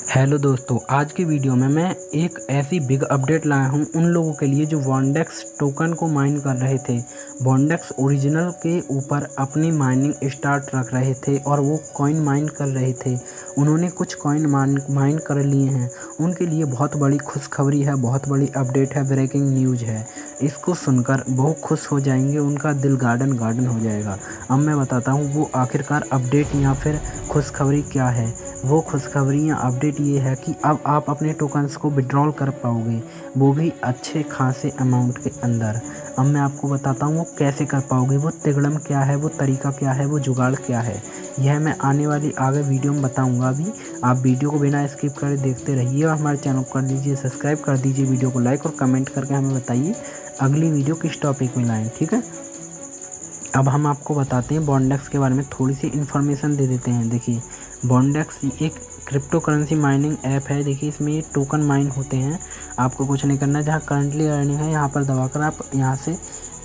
Hello दोस्तों, आज की वीडियो में मैं एक ऐसी बिग अपडेट लाया हूं उन लोगों के लिए जो बॉन्डेक्स टोकन को माइन कर रहे थे। बॉन्डेक्स ओरिजिनल के ऊपर अपनी माइनिंग स्टार्ट रख रहे थे और वो कॉइन माइन कर रहे थे। उन्होंने कुछ कॉइन माइन कर लिए हैं। उनके लिए बहुत बड़ी खुशखबरी है, बहुत बड़ी अपडेट है, ब्रेकिंग न्यूज़ है। इसको सुनकर बहुत खुश हो जाएंगे, उनका दिल गार्डन गार्डन हो जाएगा। अब मैं बताता हूँ वो आखिरकार अपडेट या फिर खुशखबरी क्या है। वो खुशखबरी या अपडेट ये है कि अब आप अपने टोकन्स को विड्रॉल कर पाओगे, वो भी अच्छे खासे अमाउंट के अंदर। अब मैं आपको बताता हूँ वो कैसे कर पाओगे, वो तिगड़म क्या है, वो तरीका क्या है, वो जुगाड़ क्या है। यह मैं आने वाली आगे वीडियो में बताऊँगा। अभी आप वीडियो को बिना स्किप करे देखते रहिए और हमारे चैनल को कर दीजिए सब्सक्राइब, कर दीजिए वीडियो को लाइक और कमेंट करके हमें बताइए अगली वीडियो किस टॉपिक में लाएँ, ठीक है। अब हम आपको बताते हैं बॉन्डेक्स के बारे में, थोड़ी सी इन्फॉर्मेशन दे देते हैं। देखिए, बॉन्डेक्स एक क्रिप्टो करेंसी माइनिंग ऐप है। देखिए, इसमें ये टोकन माइन होते हैं। आपको कुछ नहीं करना है, जहाँ करंटली अर्निंग है यहाँ पर दबाकर आप यहाँ से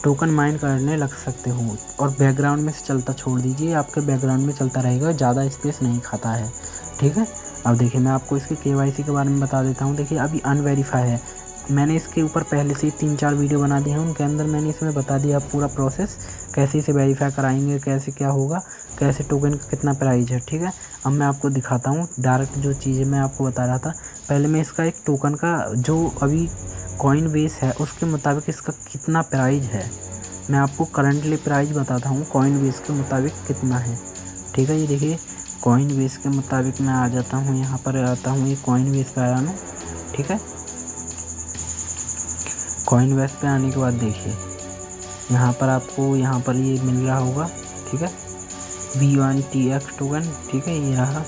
टोकन माइन करने लग सकते हो। और बैकग्राउंड में से चलता छोड़ दीजिए, आपके बैकग्राउंड में चलता रहेगा, ज़्यादा स्पेस नहीं खाता है, ठीक है। अब देखिए, मैं आपको इसके KYC के बारे में बता देता हूँ। देखिए, अभी अनवेरीफाई है। मैंने इसके ऊपर पहले से ही 3-4 वीडियो बना दिए हैं, उनके अंदर मैंने इसमें बता दिया पूरा प्रोसेस, कैसे इसे वेरीफाई कराएंगे, कैसे क्या होगा, कैसे टोकन का कितना प्राइस है, ठीक है। अब मैं आपको दिखाता हूँ डायरेक्ट जो चीज़ें मैं आपको बता रहा था। पहले मैं इसका एक टोकन का जो अभी कॉइन बेस है उसके मुताबिक इसका कितना प्राइस है, मैं आपको करंटली प्राइस बताता हूँ कॉइन बेस के मुताबिक कितना है, ठीक है। ये देखिए, कॉइन बेस के मुताबिक मैं आ जाता हूँ, यहाँ पर आता हूँ, ये कॉइन बेस पे आया ना, ठीक है। कॉइन बेस पे आने के बाद देखिए, यहाँ पर आपको यहाँ पर ये मिल रहा होगा, ठीक है, V1TX टोकन, ठीक है। ये रहा।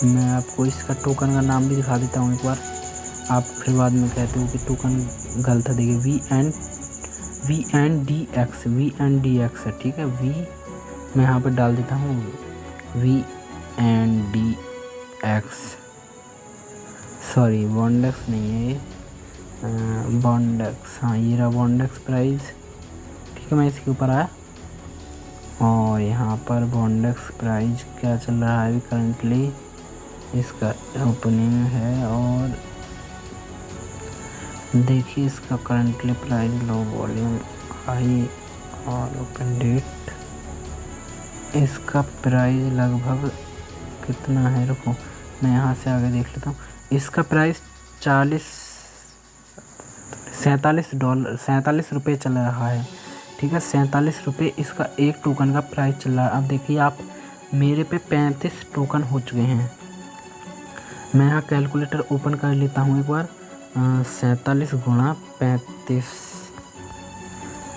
मैं आपको इसका टोकन का नाम भी दिखा देता हूँ एक बार, आप फिर बाद में कहते हो कि टोकन गलत है। देखिए, V&DX है, ठीक है। मैं यहाँ पर डाल देता हूँ V&DX, सॉरी बॉन्डेक्स नहीं है ये, बॉन्डेक्स, हाँ ये रहा बॉन्डेक्स प्राइस, ठीक है। मैं इसके ऊपर आया और यहाँ पर बॉन्डेक्स प्राइस क्या चल रहा है अभी करंटली, इसका ओपनिंग है और देखिए इसका currently price, low volume, high और ओपन डेट, इसका प्राइस लगभग कितना है, रुको मैं यहाँ से आगे देख लेता हूँ। इसका प्राइस $47 रुपये चल रहा है, ठीक है। ₹47 इसका एक टोकन का प्राइस चल रहा है। अब देखिए, आप मेरे पे 35 टोकन हो चुके हैं। मैं यहाँ कैलकुलेटर ओपन कर लेता हूँ एक बार। 47 गुणा 35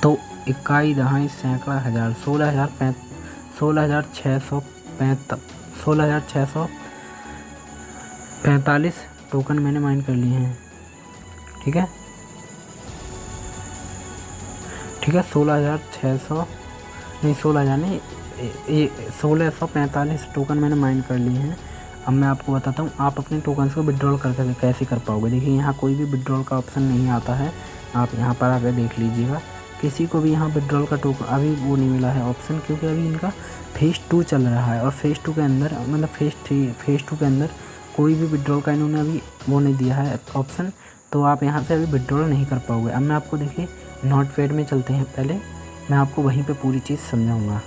तो 21 दहाई सैकड़ा हज़ार, 16,645 टोकन मैंने माइन कर लिए हैं, ठीक है, ठीक है। 16,600 नहीं, 16,000 नहीं, 1645 टोकन मैंने माइन कर लिए हैं। अब मैं आपको बताता हूँ आप अपने टोकन्स को विड्रॉल करके कैसे कर पाओगे। देखिए, यहाँ कोई भी विड्रॉल का ऑप्शन नहीं आता है, आप यहाँ पर आकर देख लीजिएगा। किसी को भी यहाँ विड्रॉल का टोकन अभी वो नहीं मिला है ऑप्शन, क्योंकि अभी इनका फेज़ 2 चल रहा है और फेज़ 2 के अंदर, मतलब फेज़ 2 के अंदर कोई भी विड्रॉल का इन्होंने अभी वो नहीं दिया है ऑप्शन, तो आप यहाँ से अभी विड्रॉल नहीं कर पाओगे। अब मैं आपको देखिए नोटपैड में चलते हैं, पहले मैं आपको वहीं पे पूरी चीज़ समझाऊंगा।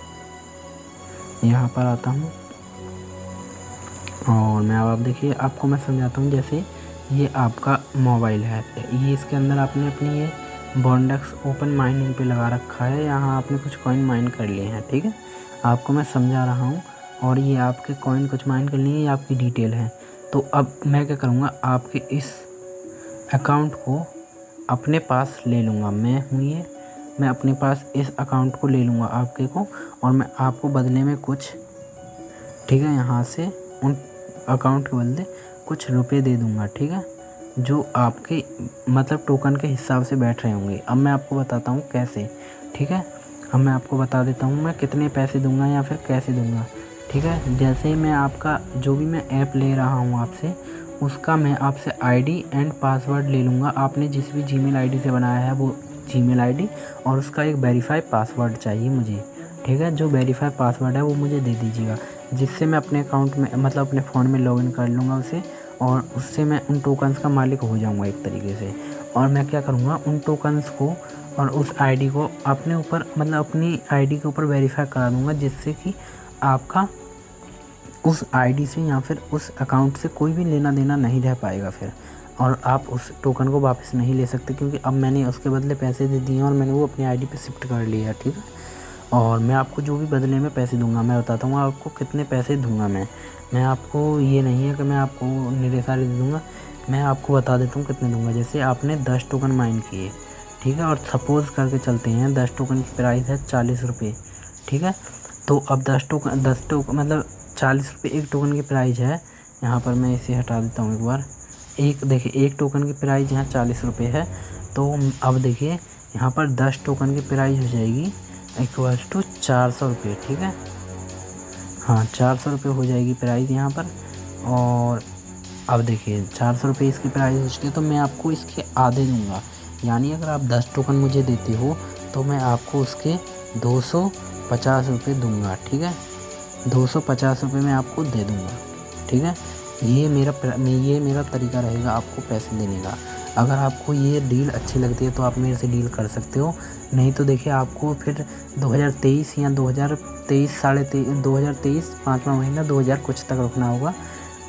यहाँ पर आता हूँ और मैं अब देखिए आपको मैं समझाता हूँ। जैसे ये आपका मोबाइल है, ये इसके अंदर आपने अपनी ये बॉन्डेक्स ओपन माइनिंग पे लगा रखा है, यहाँ आपने कुछ कॉइन माइन कर लिए हैं, ठीक है। आपको मैं समझा रहा हूँ और ये आपके कॉइन कुछ माइन कर लिए, ये आपकी डिटेल है। तो अब मैं क्या करूँगा, आपके इस अकाउंट को अपने पास ले लूँगा, मैं अपने पास इस अकाउंट को ले लूँगा आपके को, और मैं आपको बदले में कुछ, ठीक है, यहाँ से उन अकाउंट के बदले कुछ रुपए दे दूँगा, ठीक है, जो आपके मतलब टोकन के हिसाब से बैठ रहे होंगे। अब मैं आपको बताता हूँ कैसे, ठीक है। अब मैं आपको बता देता हूँ मैं कितने पैसे दूँगा या फिर कैसे दूँगा, ठीक है। जैसे ही मैं आपका जो भी मैं ऐप ले रहा हूँ आपसे, उसका मैं आपसे ID एंड पासवर्ड ले लूँगा। आपने जिस भी जीमेल ID से बनाया है वो जीमेल ID, और उसका एक वेरीफाई पासवर्ड चाहिए मुझे, ठीक है। जो वेरीफाई पासवर्ड है वो मुझे दे दीजिएगा। जिससे मैं अपने अकाउंट में मतलब अपने फ़ोन में लॉगिन कर लूँगा उसे, और उससे मैं उन टोकन्स का मालिक हो जाऊँगा एक तरीके से। और मैं क्या करूँगा, उन टोकन्स को और उस आईडी को अपने ऊपर मतलब अपनी आईडी के ऊपर वेरीफ़ाई करा दूँगा, जिससे कि आपका उस आईडी से या फिर उस अकाउंट से कोई भी लेना देना नहीं रह पाएगा फिर, और आप उस टोकन को वापस नहीं ले सकते, क्योंकि अब मैंने उसके बदले पैसे दे दिए हैं और मैंने वो अपनी आईडी पे शिफ्ट कर लिया है, ठीक है। और मैं आपको जो भी बदले में पैसे दूंगा, मैं बताता हूँ आपको कितने पैसे दूंगा। मैं आपको ये नहीं है कि मैं आपको निरे सारे दे दूँगा, मैं आपको बता देता हूँ कितने दूंगा। जैसे आपने 10 टोकन माइन किए, ठीक है, और सपोज़ करके चलते हैं 10 टोकन की प्राइस है 40 रुपये, ठीक है। तो अब 10 टोकन मतलब 40 रुपये एक टोकन की प्राइस है। यहाँ पर मैं इसे हटा देता हूँ एक बार। एक देखिए, एक टोकन की प्राइस यहाँ 40 रुपये है। तो अब देखिए यहाँ पर 10 टोकन की प्राइस हो जाएगी इक्वल्स टू 400 रुपये, ठीक है। हाँ, 400 रुपये हो जाएगी प्राइस यहाँ पर। और अब देखिए 400 रुपये इसकी प्राइस हो चुकी है, तो मैं आपको इसके आधे दूँगा। यानी अगर आप 10 टोकन मुझे देते हो तो मैं आपको उसके 250 रुपये दूँगा, ठीक है। 250 रुपये मैं आपको दे दूँगा, ठीक है। ये मेरा तरीका रहेगा आपको पैसे देने का। अगर आपको ये डील अच्छी लगती है तो आप मेरे से डील कर सकते हो, नहीं तो देखिए आपको फिर 2023 या 2023 पाँचवा महीना 2000 कुछ तक रुकना होगा,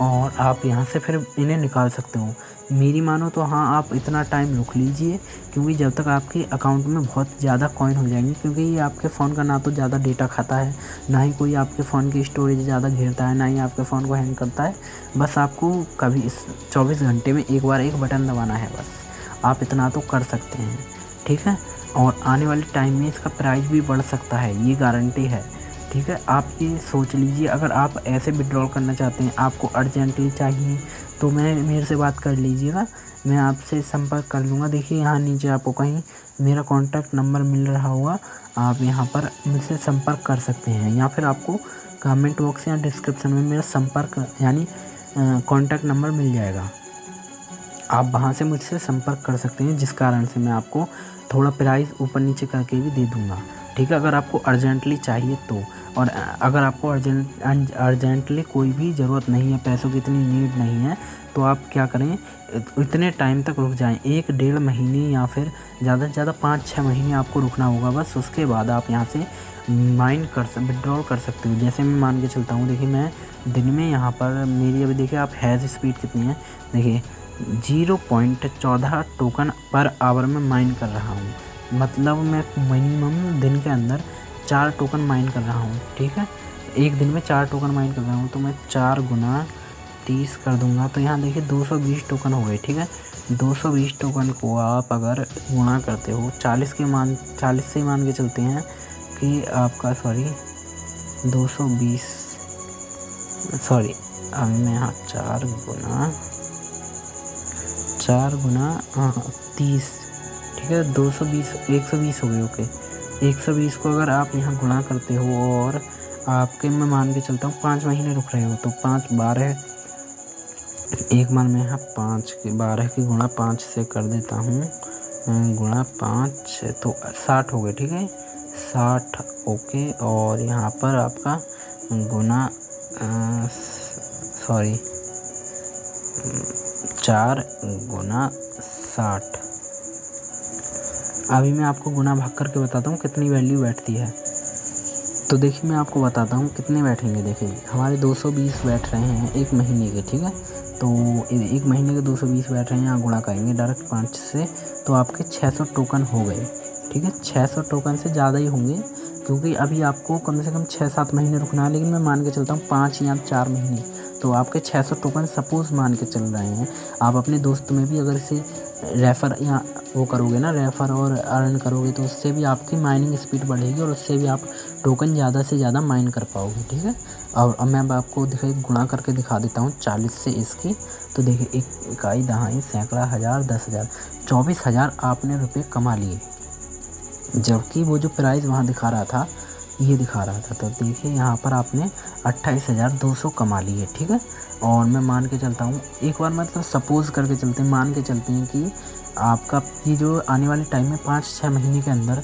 और आप यहाँ से फिर इन्हें निकाल सकते हो। मेरी मानो तो हाँ, आप इतना टाइम रुक लीजिए, क्योंकि जब तक आपके अकाउंट में बहुत ज़्यादा कॉइन हो जाएंगे, क्योंकि ये आपके फ़ोन का ना तो ज़्यादा डेटा खाता है, ना ही कोई आपके फ़ोन की स्टोरेज ज़्यादा घेरता है, ना ही आपके फ़ोन को हैंग करता है। बस आपको कभी इस 24 घंटे में एक बार एक बटन दबाना है, बस आप इतना तो कर सकते हैं, ठीक है। और आने वाले टाइम में इसका प्राइस भी बढ़ सकता है, ये गारंटी है, ठीक है। आप ये सोच लीजिए, अगर आप ऐसे विड्रॉल करना चाहते हैं, आपको अर्जेंटली चाहिए, तो मेरे से बात कर लीजिएगा, मैं आपसे संपर्क कर लूँगा। देखिए यहाँ नीचे आपको कहीं मेरा कॉन्टैक्ट नंबर मिल रहा होगा, आप यहाँ पर मुझसे संपर्क कर सकते हैं, या फिर आपको कमेंट बॉक्स या डिस्क्रिप्शन में मेरा संपर्क यानी कॉन्टैक्ट नंबर मिल जाएगा। आप वहाँ से मुझसे संपर्क कर सकते हैं, जिस कारण से मैं आपको थोड़ा प्राइस ऊपर नीचे करके भी दे दूँगा, ठीक है, अगर आपको अर्जेंटली चाहिए तो। और अगर आपको अर्जेंटली कोई भी ज़रूरत नहीं है, पैसों की इतनी नीड नहीं है, तो आप क्या करें, इतने टाइम तक रुक जाएं, 1-1.5 महीने या फिर ज़्यादा से ज़्यादा 5-6 महीने आपको रुकना होगा बस। उसके बाद आप यहाँ से विड्रॉल कर सकते हो। जैसे मैं मान के चलता हूँ, देखिए मैं दिन में यहाँ पर मेरी अभी देखिए आप हैज़ स्पीड कितनी है, देखिए 0.14 टोकन पर आवर में माइन कर रहा हूँ। मतलब मैं मिनिमम दिन के अंदर 4 टोकन माइन कर रहा हूँ, ठीक है। एक दिन में 4 टोकन माइन कर रहा हूँ, तो मैं 4 गुना 30 कर दूंगा, तो यहाँ देखिए 220 टोकन हो गए, ठीक है। 220 टोकन को आप अगर गुणा करते हो 40 से मान के चलते हैं कि आपका 220 अब मैं यहाँ 4 गुना 30, ठीक है, 120 हो गए, ओके। 120 को अगर आप यहाँ गुणा करते हो और आपके मैं मान के चलता हूँ 5 महीने रुक रहे हो, तो 5 12 एक बार मैं यहाँ 12 की गुणा 5 से कर देता हूँ, गुणा 5 तो 60 हो गए, ठीक है, 60, ओके। और यहाँ पर आपका गुणा 4 गुना 60। अभी मैं आपको गुना भाग करके बताता हूँ कितनी वैल्यू बैठती है। तो देखिए मैं आपको बताता हूँ कितने बैठेंगे। देखिए हमारे 220 बैठ रहे हैं एक महीने के, ठीक है। तो एक महीने के 220 बैठ रहे हैं, यहाँ गुणा करेंगे डायरेक्ट 5 से, तो आपके 600 टोकन हो गए, ठीक है। 600 टोकन से ज़्यादा ही होंगे, क्योंकि अभी आपको कम से कम 6-7 महीने रुकना है, लेकिन मैं मान के चलता हूँ 5 या 4 महीने, तो आपके 600 टोकन सपोज़ मान के चल रहे हैं। आप अपने दोस्त में भी अगर इसे रेफ़र या वो करोगे ना, रेफ़र और अर्न करोगे, तो उससे भी आपकी माइनिंग स्पीड बढ़ेगी और उससे भी आप टोकन ज़्यादा से ज़्यादा माइन कर पाओगे, ठीक है। और अब मैं आपको गुणा करके दिखा देता हूँ 40 से इसकी। तो देखिए एक इकाई, दहाई, सैकड़ा, हज़ार, 10,000, 24,000 आपने रुपये कमा लिए, जबकि वो जो प्राइस वहाँ दिखा रहा था ये दिखा रहा था। तो देखिए यहाँ पर आपने 28,200 कमा लिए, ठीक है। और मैं मान के चलता हूँ एक बार, मतलब सपोज़ करके चलते हैं, मान के चलते हैं कि आपका ये जो आने वाले टाइम में 5-6 महीने के अंदर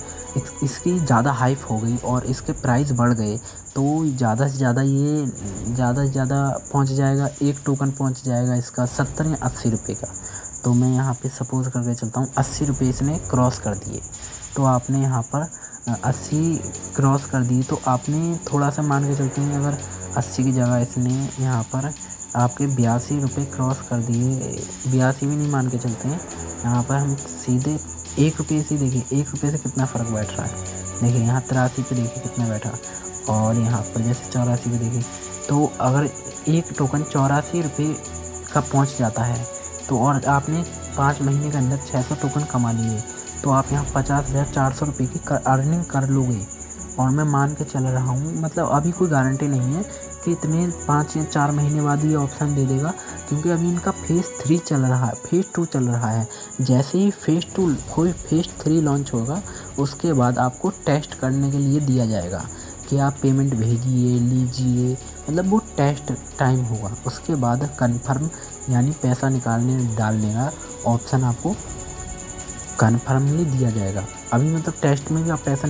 इसकी ज़्यादा हाइप हो गई और इसके प्राइस बढ़ गए, तो ज़्यादा से ज़्यादा ये ज़्यादा से ज़्यादा पहुँच जाएगा, एक टोकन पहुँच जाएगा इसका 70 या 80 रुपये का। तो मैं यहाँ पे सपोज़ करके चलता हूँ 80 रुपये इसने क्रॉस कर दिए। तो आपने यहाँ पर 80 क्रॉस कर दिए, तो आपने थोड़ा सा मान के चलते हैं, अगर 80 की जगह इसने यहाँ पर आपके 82 रुपये क्रॉस कर दिए, 82 भी नहीं मान के चलते हैं, यहाँ पर हम सीधे 1 रुपये से देखिए 1 रुपये से कितना फ़र्क बैठ रहा है। देखिए यहाँ 83 पे देखिए कितना बैठा, और यहाँ पर जैसे 84 पे देखिए। तो अगर एक टोकन 84 रुपये का पहुँच जाता है, तो और आपने 5 महीने के अंदर 600 टोकन कमा लिए, तो आप यहाँ 50,400 रुपये की अर्निंग कर लोगे। और मैं मान के चल रहा हूँ, मतलब अभी कोई गारंटी नहीं है कि इतने 5 या 4 महीने बाद ये ऑप्शन दे देगा, क्योंकि अभी इनका फेज़ 3 चल रहा है, फेज़ 2 चल रहा है। जैसे ही फेज़ 3 लॉन्च होगा, उसके बाद आपको टेस्ट करने के लिए दिया जाएगा कि आप पेमेंट भेजिए, लीजिए, मतलब वो टेस्ट टाइम होगा। उसके बाद कन्फर्म यानी पैसा डालने का ऑप्शन आपको कन्फर्मली दिया जाएगा। अभी मतलब टेस्ट में भी आप पैसा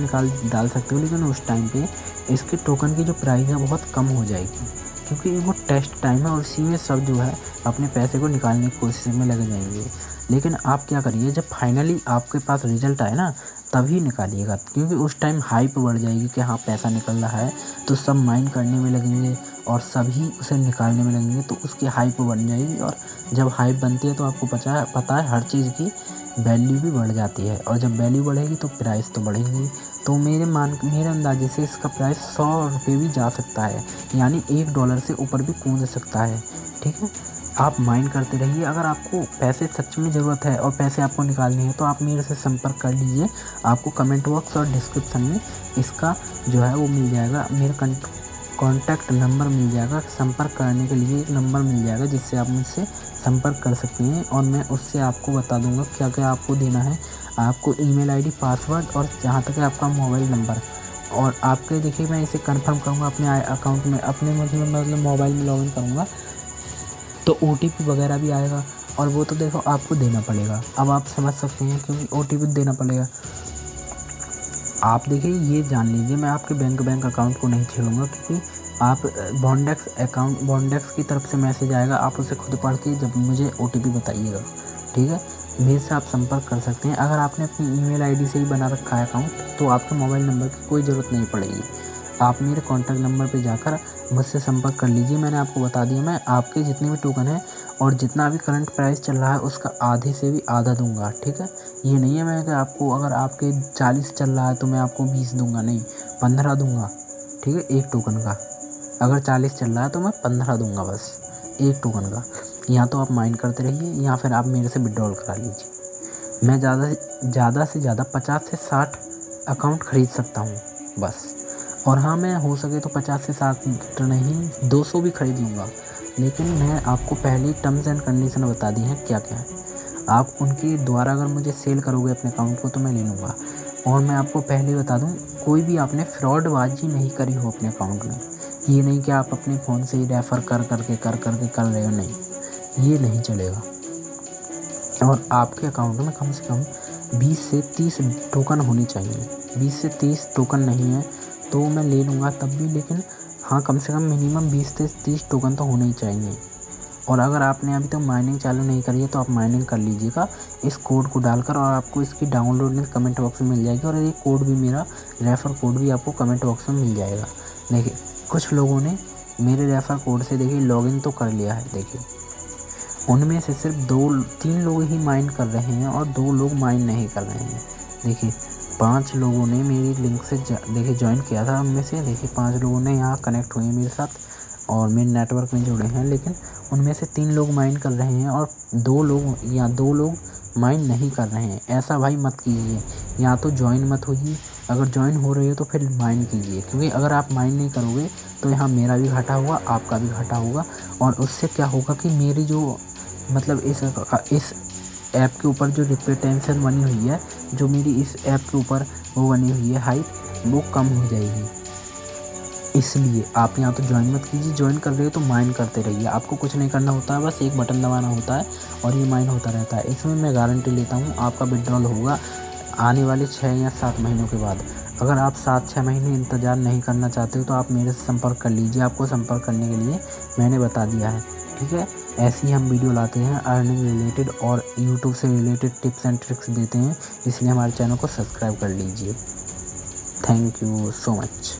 डाल सकते हो, लेकिन उस टाइम पे इसके टोकन की जो प्राइस है बहुत कम हो जाएगी, क्योंकि वो टेस्ट टाइम है और इसी में सब जो है अपने पैसे को निकालने की कोशिश में लगे जाएंगे। लेकिन आप क्या करिए, जब फाइनली आपके पास रिजल्ट आए ना, तभी निकालिएगा, क्योंकि उस टाइम हाइप बढ़ जाएगी कि हाँ पैसा निकल रहा है, तो सब माइन करने में लगेंगे और सभी उसे निकालने में लगेंगे, तो उसकी हाइप बढ़ जाएगी। और जब हाइप बनती है तो आपको पता है हर चीज़ की वैल्यू भी बढ़ जाती है, और जब वैल्यू बढ़ेगी तो प्राइस तो बढ़ेंगी। तो मेरे अंदाजे से इसका प्राइस 100 रुपये भी जा सकता है, यानी $1 से ऊपर भी कूद सकता है, ठीक है। आप माइंड करते रहिए। अगर आपको पैसे सच में ज़रूरत है और पैसे आपको निकालने हैं, तो आप मेरे से संपर्क कर लीजिए। आपको कमेंट बॉक्स और डिस्क्रिप्शन में इसका जो है वो मिल जाएगा, मेरा कॉन्टैक्ट नंबर मिल जाएगा। संपर्क करने के लिए एक नंबर मिल जाएगा, जिससे आप मुझसे संपर्क कर सकते हैं, और मैं उससे आपको बता दूंगा क्या क्या आपको देना है। आपको ईमेल आईडी, पासवर्ड, और जहाँ तक है आपका मोबाइल नंबर। और आपके देखिए मैं इसे कंफर्म करूँगा अपने अकाउंट में, अपने मतलब मोबाइल में लॉगिन करूँगा, तो OTP वगैरह भी आएगा, और वो तो देखो आपको देना पड़ेगा। अब आप समझ सकते हैं, क्योंकि OTP देना पड़ेगा। आप देखिए ये जान लीजिए, मैं आपके बैंक अकाउंट को नहीं छेड़ूंगा, क्योंकि आप बॉन्डेक्स की तरफ से मैसेज आएगा, आप उसे खुद पढ़ के जब मुझे OTP बताइएगा, ठीक है। मेरे से आप संपर्क कर सकते हैं। अगर आपने अपनी ईमेल आईडी से ही बना रखा है अकाउंट, तो आपके मोबाइल नंबर की कोई ज़रूरत नहीं पड़ेगी। आप मेरे कॉन्टैक्ट नंबर पे जाकर मुझसे संपर्क कर लीजिए। मैंने आपको बता दिया, मैं आपके जितने भी टोकन हैं और जितना भी करंट प्राइस चल रहा है, उसका आधे से भी आधा दूंगा, ठीक है। ये नहीं है मैं कि आपको, अगर आपके 40 चल रहा है तो मैं आपको 20 दूंगा, नहीं, 15 दूंगा, ठीक है, एक टोकन का। अगर 40 चल रहा है तो मैं 15 दूंगा, बस एक टोकन का। या तो आप माइंड करते रहिए, या फिर आप मेरे से विड्रॉल करा लीजिए। मैं ज़्यादा से ज़्यादा 50 से 60 अकाउंट ख़रीद सकता हूँ, बस। और हाँ, मैं हो सके तो 50 से 60 नहीं, 200 भी खरीद लूँगा, लेकिन मैं आपको पहले ही टर्म्स एंड कंडीशन बता दी हैं क्या क्या है। आप उनके द्वारा अगर मुझे सेल करोगे अपने अकाउंट को, तो मैं ले लूँगा। और मैं आपको पहले बता दूँ, कोई भी आपने फ्रॉडबाजी नहीं करी हो अपने अकाउंट में। ये नहीं कि आप अपने फ़ोन से ही रेफ़र कर करके कर रहे हो, नहीं, ये नहीं चलेगा। और आपके अकाउंट में कम से कम 20 से 30 टोकन होनी चाहिए। 20 से 30 टोकन नहीं है तो मैं ले लूँगा तब भी, लेकिन हाँ, कम से कम मिनिमम 20 से 30 टोकन तो होने ही चाहिए। और अगर आपने अभी तक माइनिंग चालू नहीं करी है, तो आप माइनिंग कर लीजिएगा इस कोड को डालकर, और आपको इसकी डाउनलोड लिंक कमेंट बॉक्स में मिल जाएगी। और ये कोड भी, मेरा रेफ़र कोड भी आपको कमेंट बॉक्स में मिल जाएगा। देखिए, कुछ लोगों ने मेरे रेफ़र कोड से देखिए लॉगिन तो कर लिया है। देखिए, उनमें से सिर्फ 2-3 लोग ही माइन कर रहे हैं और 2 लोग माइन नहीं कर रहे हैं। देखिए, 5 लोगों ने मेरी लिंक से देखिए ज्वाइन किया था। उनमें से देखिए 5 लोगों ने यहाँ कनेक्ट हुए मेरे साथ और मेरे नेटवर्क में जुड़े हैं, लेकिन उनमें से 3 लोग माइन कर रहे हैं और 2 लोग माइन नहीं कर रहे हैं। ऐसा भाई मत कीजिए, या तो ज्वाइन मत होइए, अगर ज्वाइन हो रही हो तो फिर माइन कीजिए, क्योंकि अगर आप माइन नहीं करोगे तो यहाँ मेरा भी घाटा होगा, आपका भी घाटा होगा। और उससे क्या होगा कि मेरी जो मतलब इस ऐप के ऊपर जो रेपुटेशन बनी हुई है, जो मेरी इस ऐप के ऊपर वो बनी हुई है हाइप, वो कम हो जाएगी। इसलिए आप यहाँ तो ज्वाइन मत कीजिए, ज्वाइन कर रहे हो तो माइन करते रहिए। आपको कुछ नहीं करना होता है, बस एक बटन दबाना होता है और ये माइन होता रहता है। इसमें मैं गारंटी लेता हूँ आपका विड्रॉल होगा आने वाले 6 या 7 महीनों के बाद। अगर आप 7-6 महीने इंतज़ार नहीं करना चाहते हो तो आप मेरे से संपर्क कर लीजिए। आपको संपर्क करने के लिए मैंने बता दिया है, ठीक है। ऐसे ही हम वीडियो लाते हैं अर्निंग रिलेटेड और यूट्यूब से रिलेटेड टिप्स एंड ट्रिक्स देते हैं, इसलिए हमारे चैनल को सब्सक्राइब कर लीजिए। Thank you so much.